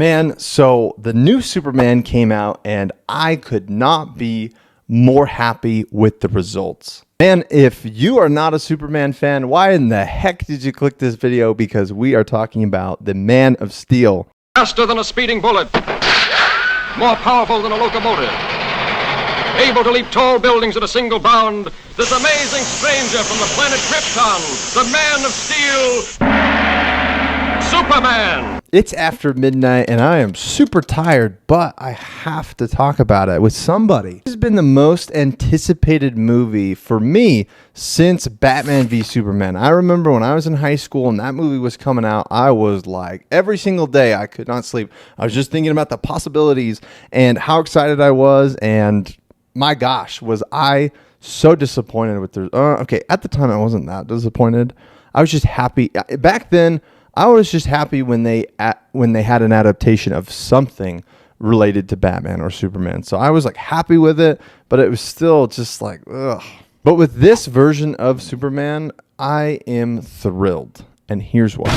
Man, so the new Superman came out and I could not be more happy with the results. Man, if you are not a Superman fan, why in the heck did you click this video? Because we are talking about the Man of Steel. Faster than a speeding bullet, more powerful than a locomotive, able to leap tall buildings at a single bound, this amazing stranger from the planet Krypton, the Man of Steel, Superman. It's after midnight and I am super tired, but I have to talk about it with somebody. This has been the most anticipated movie for me since Batman v Superman. I remember when I was in high school and that movie was coming out, I was like, every single day I could not sleep. I was just thinking about the possibilities and how excited I was, and my gosh, was I so disappointed with the... okay, at the time I wasn't that disappointed. I was just happy. Back then, I was just happy when they had an adaptation of something related to Batman or Superman. So I was like happy with it, but it was still just like, ugh. But with this version of Superman, I am thrilled. And here's why.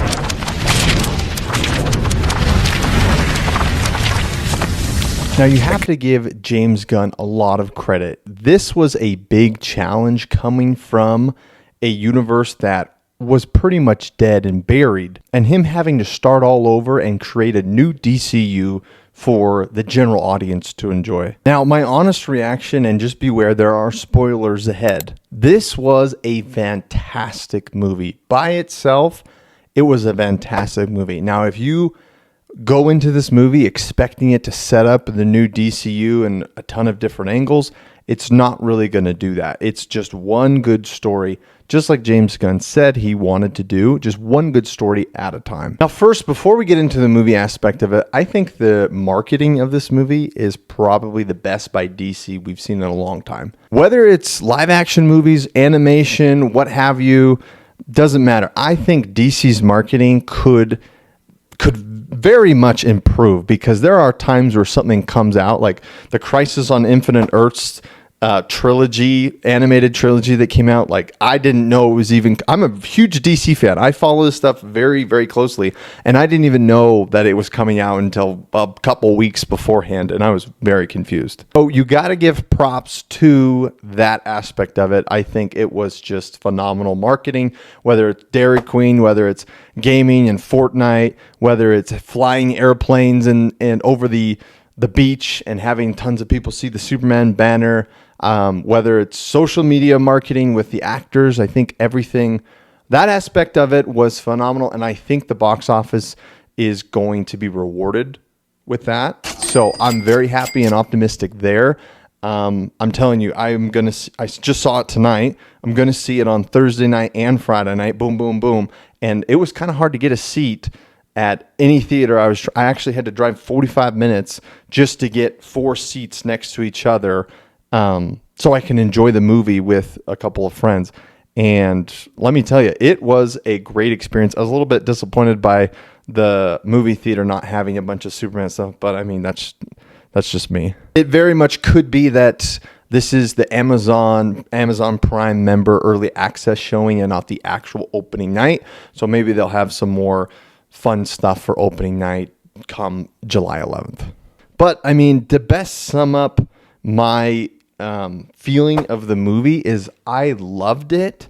Now, you have to give James Gunn a lot of credit. This was a big challenge coming from a universe that was pretty much dead and buried, and him having to start all over and create a new DCU for the general audience to enjoy. Now, my honest reaction, and just beware, there are spoilers ahead. This was a fantastic movie. By itself, it was a fantastic movie. Now, if you go into this movie expecting it to set up the new DCU and a ton of different angles, it's not really going to do that. It's just one good story, just like James Gunn said he wanted to do, just one good story at a time. Now, first, before we get into the movie aspect of it, I think the marketing of this movie is probably the best by DC we've seen in a long time. Whether it's live action movies, animation, what have you, doesn't matter. I think DC's marketing could very much improve, because there are times where something comes out like the Crisis on Infinite Earths animated trilogy that came out. Like, I didn't know it was even... I'm a huge DC fan. I follow this stuff very, very closely, and I didn't even know that it was coming out until a couple weeks beforehand, and I was very confused. So you got to give props to that aspect of it. I think it was just phenomenal marketing, whether it's Dairy Queen, whether it's gaming and Fortnite, whether it's flying airplanes and over the beach and having tons of people see the Superman banner, whether it's social media marketing with the actors. I think everything, that aspect of it was phenomenal, and I think the box office is going to be rewarded with that. So I'm very happy and optimistic there. I'm telling you, I just saw it tonight. I'm going to see it on Thursday night and Friday night. Boom, boom, boom. And it was kind of hard to get a seat at any theater. I actually had to drive 45 minutes just to get 4 seats next to each other, so I can enjoy the movie with a couple of friends. And let me tell you, it was a great experience. I was a little bit disappointed by the movie theater not having a bunch of Superman stuff, but I mean, that's just me. It very much could be that this is the Amazon Prime member early access showing and not the actual opening night. So maybe they'll have some more fun stuff for opening night come July 11th. But I mean, to best sum up my feeling of the movie is I loved it.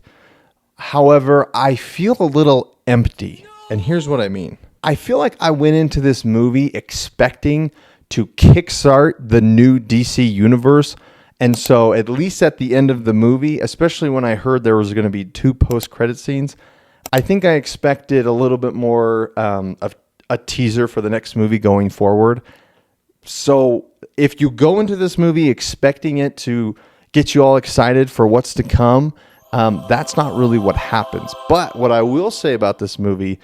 However, I feel a little empty. And here's what I mean. I feel like I went into this movie expecting to kickstart the new DC universe. And so at least at the end of the movie, especially when I heard there was going to be 2 post-credit scenes, I think I expected a little bit more of a teaser for the next movie going forward. So if you go into this movie expecting it to get you all excited for what's to come, that's not really what happens. But what I will say about this movie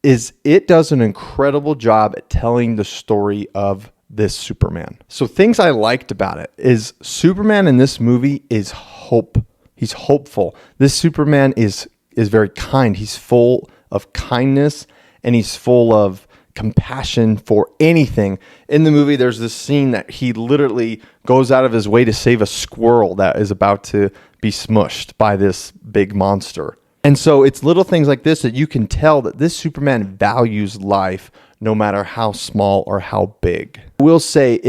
is it does an incredible job at telling the story of this Superman. So things I liked about it is Superman in this movie is hope. He's hopeful. This Superman is very kind. He's full of kindness, and he's full of compassion for anything. In the movie, there's this scene that he literally goes out of his way to save a squirrel that is about to be smushed by this big monster. And so it's little things like this that you can tell that this Superman values life no matter how small or how big. I will say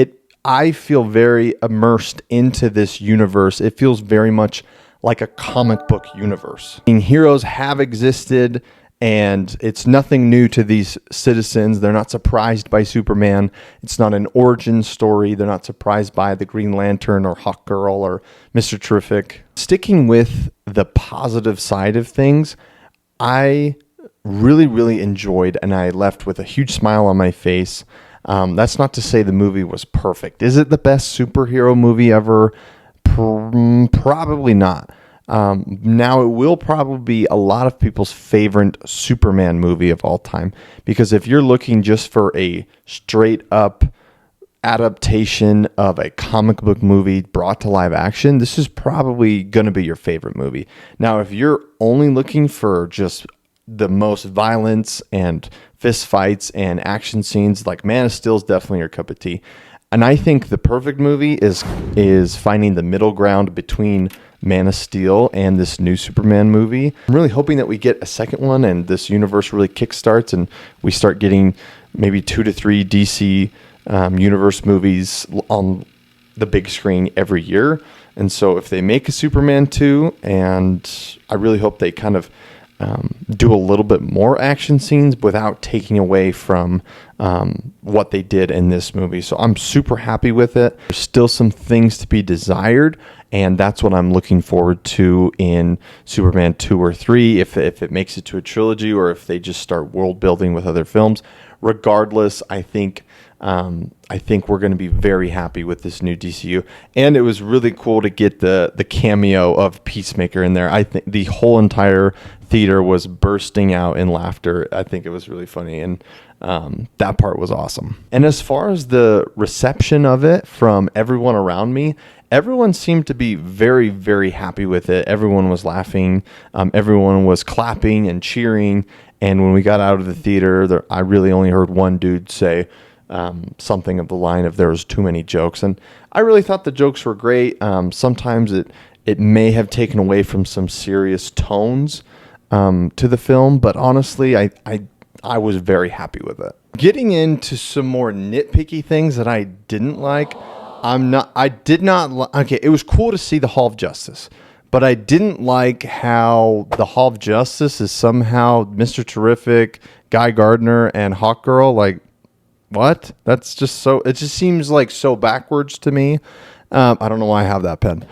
I feel very immersed into this universe. It feels very much like a comic book universe. I mean, heroes have existed, and it's nothing new to these citizens. They're not surprised by Superman. It's not an origin story. They're not surprised by the Green Lantern or Hawkgirl or Mr. Terrific. Sticking with the positive side of things, I really, really enjoyed, and I left with a huge smile on my face. That's not to say the movie was perfect. Is it the best superhero movie ever? Probably not. Now it will probably be a lot of people's favorite Superman movie of all time, because if you're looking just for a straight up adaptation of a comic book movie brought to live action, this is probably going to be your favorite movie. Now, if you're only looking for just the most violence and fist fights and action scenes, like Man of Steel is definitely your cup of tea. And I think the perfect movie is finding the middle ground between Man of Steel and this new Superman movie. I'm really hoping that we get a second one and this universe really kickstarts and we start getting maybe 2 to 3 DC universe movies on the big screen every year. And so if they make a Superman 2, and I really hope they kind of do a little bit more action scenes without taking away from what they did in this movie. So I'm super happy with it. There's still some things to be desired, and that's what I'm looking forward to in Superman 2 or 3, if it makes it to a trilogy or if they just start world building with other films. Regardless, I think we're going to be very happy with this new DCU. And it was really cool to get the cameo of Peacemaker in there. I think the whole entire theater was bursting out in laughter. I think it was really funny, and that part was awesome. And as far as the reception of it from everyone around me, everyone seemed to be very, very happy with it. Everyone was laughing. Everyone was clapping and cheering. And when we got out of the theater, I really only heard one dude say something of the line of there was too many jokes. And I really thought the jokes were great. Sometimes it may have taken away from some serious tones to the film, but honestly, I was very happy with it. Getting into some more nitpicky things that I didn't like, okay, it was cool to see the Hall of Justice, but I didn't like how the Hall of Justice is somehow Mr. Terrific, Guy Gardner, and Hawkgirl. Like, what? That's just so, it just seems like so backwards to me. I don't know why I have that pen.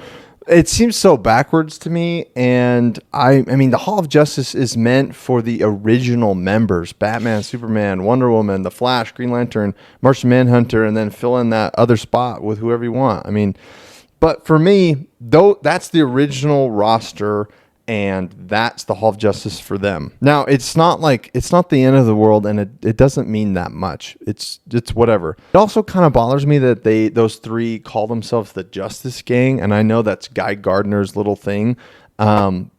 It seems so backwards to me, and I mean, the Hall of Justice is meant for the original members: Batman, Superman, Wonder Woman, The Flash, Green Lantern, Martian Manhunter, and then fill in that other spot with whoever you want. I mean, but for me, though, that's the original roster, and that's the Hall of Justice for them. Now, it's not the end of the world, and it doesn't mean that much. It's whatever. It also kind of bothers me that those three call themselves the Justice Gang, and I know that's Guy Gardner's little thing, but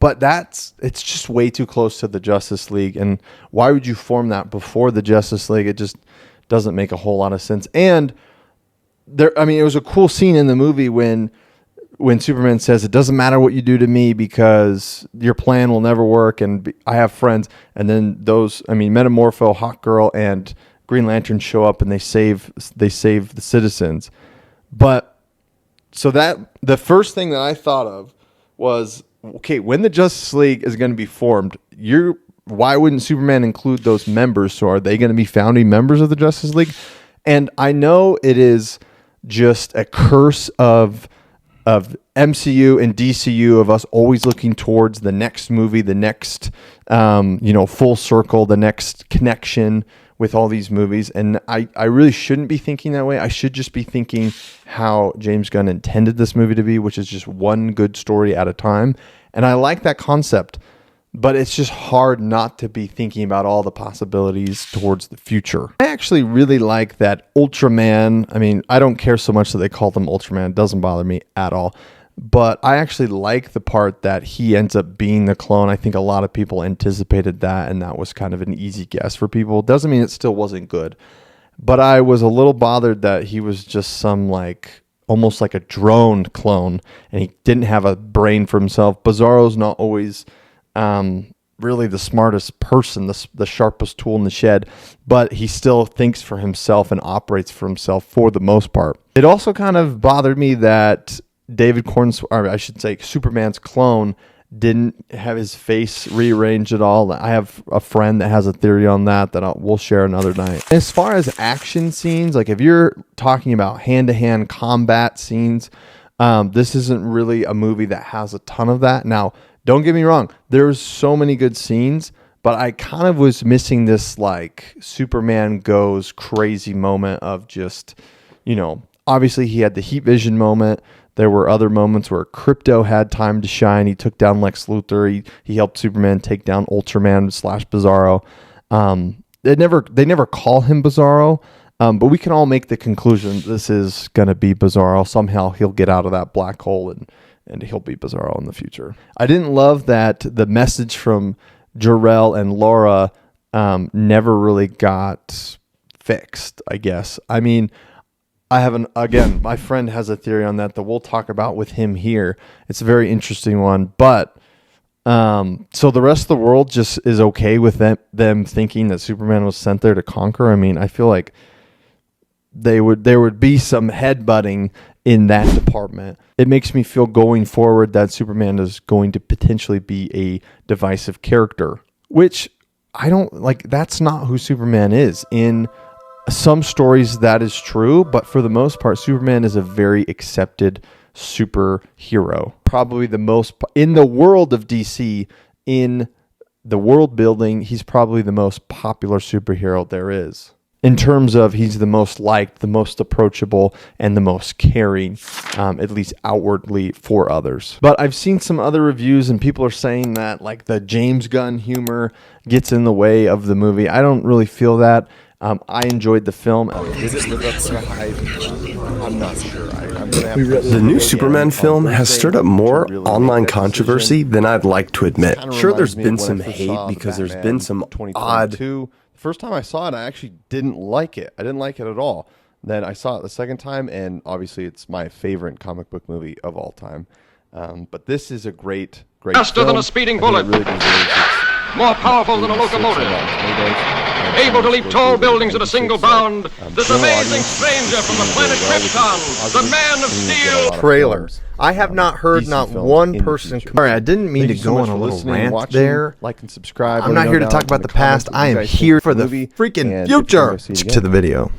it's just way too close to the Justice League. And why would you form that before the Justice League? It just doesn't make a whole lot of sense. And it was a cool scene in the movie when Superman says, it doesn't matter what you do to me because your plan will never work and I have friends. And then Metamorpho, Hawkgirl, and Green Lantern show up and they save the citizens. But so that the first thing that I thought of was, okay, when the Justice League is going to be formed, why wouldn't Superman include those members? So are they going to be founding members of the Justice League? And I know it is just a curse of MCU and DCU, of us always looking towards the next movie, the next, full circle, the next connection with all these movies. And I really shouldn't be thinking that way. I should just be thinking how James Gunn intended this movie to be, which is just one good story at a time. And I like that concept, but it's just hard not to be thinking about all the possibilities towards the future. I actually really like that Ultraman. I mean, I don't care so much that they call them Ultraman. It doesn't bother me at all. But I actually like the part that he ends up being the clone. I think a lot of people anticipated that, and that was kind of an easy guess for people. Doesn't mean it still wasn't good. But I was a little bothered that he was just some almost like a drone clone, and he didn't have a brain for himself. Bizarro's not always really the smartest person, the sharpest tool in the shed, but he still thinks for himself and operates for himself for the most part. It also kind of bothered me that or I should say Superman's clone didn't have his face rearranged at all. I have a friend that has a theory on that we'll share another night. As far as action scenes, like if you're talking about hand-to-hand combat scenes, this isn't really a movie that has a ton of that. Now, don't get me wrong, there's so many good scenes, but I kind of was missing this like Superman goes crazy moment of just, obviously he had the heat vision moment. There were other moments where Krypto had time to shine. He took down Lex Luthor. He helped Superman take down Ultraman / Bizarro. They never call him Bizarro, but we can all make the conclusion this is going to be Bizarro. Somehow he'll get out of that black hole and he'll be Bizarro in the future. I didn't love that the message from Jor-El and Laura never really got fixed, I guess. I mean, my friend has a theory on that we'll talk about with him here. It's a very interesting one, but so the rest of the world just is okay with them thinking that Superman was sent there to conquer. I mean, I feel like there would be some headbutting in that department. It makes me feel going forward that Superman is going to potentially be a divisive character, which I don't like. That's not who Superman is. In some stories that is true, but for the most part, Superman is a very accepted superhero. Probably the most in the world of DC, in the world building, he's probably the most popular superhero there is. In terms of he's the most liked, the most approachable, and the most caring, at least outwardly for others. But I've seen some other reviews and people are saying that like the James Gunn humor gets in the way of the movie. I don't really feel that. I enjoyed the film. Did it live up to the hype? I'm not sure. The new Superman film has stirred up more online controversy than I'd like to admit. Sure, there's been some hate because there's been some odd... The first time I saw it, I actually didn't like it. I didn't like it at all. Then I saw it the second time, and obviously it's my favorite comic book movie of all time. But this is a great Faster than a speeding bullet. Really more powerful than a locomotive. Able to leap tall buildings at a single bound. This amazing stranger from the planet Krypton. The Man of Steel. Trailer. I have not heard not one person. Sorry, I didn't mean to go on a little rant there. Like and subscribe. I'm not here to talk about the past. I am here for the freaking future. To the video.